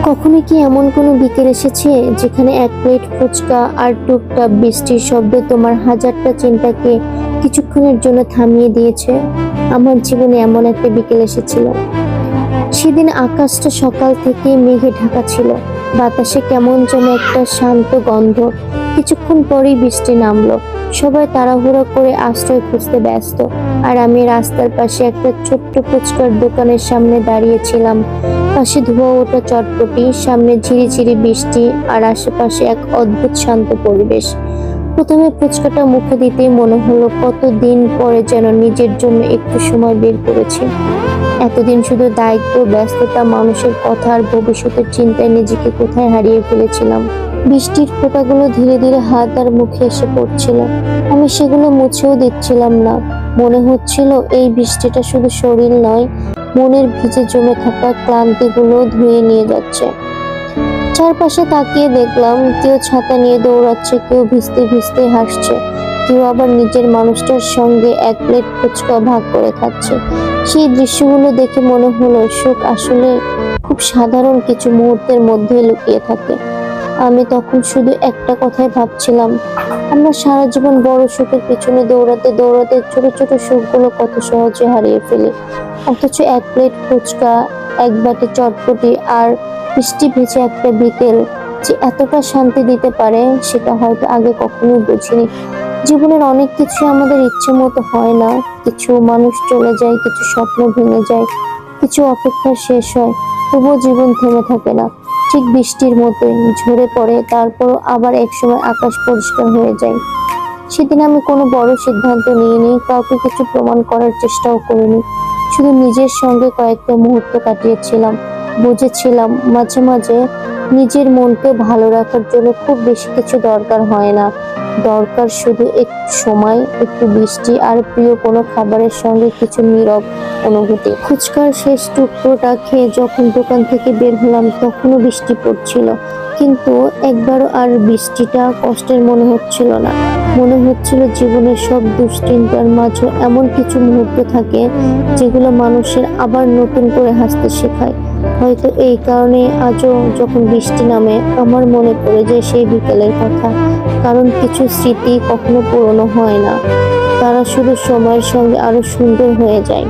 কখনো কি এমন কোনো বিকেল এসেছে যেখানে এক প্লেট ফুচকা আর টুকটাক বৃষ্টির শব্দ তোমার হাজারটা চিন্তাকে কিছুক্ষণের জন্য থামিয়ে দিয়েছে? আমার জীবনে এমন একটা বিকেল এসেছিল। সেদিন আকাশটা সকাল থেকে মেঘে ঢাকা ছিল, বাতাসে কেমন যেন একটা শান্ত গন্ধ। কিছুক্ষণ পরেই বৃষ্টি নামলো। সবাই তাড়াহুড়ো করে আশ্রয় খুঁজতে ব্যস্ত, আর আমি রাস্তার পাশে একটা ছোট্ট ফুচকার দোকানের সামনে দাঁড়িয়েছিলাম। পাশে ধোঁয়া ওঠা চটপটি, সামনে ঝিরিঝিরি বৃষ্টি, আর আশেপাশে এক অদ্ভুত শান্ত পরিবেশ। প্রথমে ফুচকাটা মুখে দিতেই মনে হলো কতদিন পরে যেন নিজের জন্য একটু সময় বের করেছি। এতদিন শুধু দায়িত্ব, ব্যস্ততা, মানুষের কথা আর ভবিষ্যতের চিন্তায় নিজেকে কোথায় হারিয়ে ফেলেছিলাম। বৃষ্টির ফোঁটাগুলো ধীরে ধীরে হাত আর মুখে এসে পড়ছিল। আমি সেগুলো মুছেও দিচ্ছিলাম না। মনে হচ্ছিল এই বৃষ্টিটা শুধু শরীর নয়, মনের ভিজে জমে থাকা ক্লান্তিগুলো ধুয়ে নিয়ে যাচ্ছে। চারপাশে তাকিয়ে দেখলাম কেউ ছাতা নিয়ে দৌড়াচ্ছে, কেউ ভিজতে ভিজতে হাসছে, কেউ আবার নিজের মানুষটার সঙ্গে এক প্লেট ফুচকা ভাগ করে খাচ্ছে। সেই দৃশ্যগুলো দেখে মনে হলো সুখ আসলে খুব সাধারণ কিছু মুহূর্তের মধ্যে লুকিয়ে থাকে। আমি তখন শুধু একটা কথাই ভাবছিলাম, আমরা সারা জীবন বড় সুখের পিছনে দৌড়াতে দৌড়াতে ছোট ছোট সুখগুলো কত সহজে হারিয়ে ফেলি। অথচ এক প্লেট ফুচকা, এক বাটি চটপটি আর বৃষ্টি ভেজে একটা বিকেল যে এতটা শান্তি দিতে পারে সেটা হয়তো আগে কখনোই বুঝিনি। জীবনের অনেক কিছু আমাদের ইচ্ছে মতো হয় না। কিছু মানুষ চলে যায়, কিছু স্বপ্ন ভেঙে যায়, কিছু অপেক্ষা শেষ হয়, তবুও জীবন থেমে থাকে না। ঠিক বৃষ্টির মতোই ঝরে পড়ে, তারপরও আবার একসময় আকাশ পরিষ্কার হয়ে যায়। সেদিন আমি কোনো বড় সিদ্ধান্ত নিইনি, কাউকে কিছু প্রমাণ করার চেষ্টাও করিনি। শুধু নিজের সঙ্গে কয়েকটা মুহূর্ত কাটিয়েছিলাম। বুঝেছিলাম মাঝে মাঝে নিজের মনকে ভালো রাখার জন্য খুব বেশি কিছু দরকার হয় না। দরকার শুধু একটু সময়, একটু বৃষ্টি আর প্রিয় কোনো খাবারের সঙ্গে কিছু নীরব অনুভূতি। ফুচকার শেষ টুকরোটা খেয়ে যখন দোকান থেকে বের হলাম তখনও বৃষ্টি পড়ছিল, কিন্তু একবারও আর বৃষ্টিটা কষ্টের মনে হচ্ছিল না। মনে হচ্ছিল জীবনের সব দুশ্চিন্তার মাঝে এমন কিছু মুহূর্ত থাকে যেগুলো মানুষের আবার নতুন করে হাসতে শেখায়। হয়তো এই কারণে আজও যখন বৃষ্টি নামে আমার মনে পড়ে যায় সেই বিকেলের কথা। কারণ কিছু স্মৃতি কখনো পুরনো হয় না, তারা শুধু সময়ের সঙ্গে আরো সুন্দর হয়ে যায়।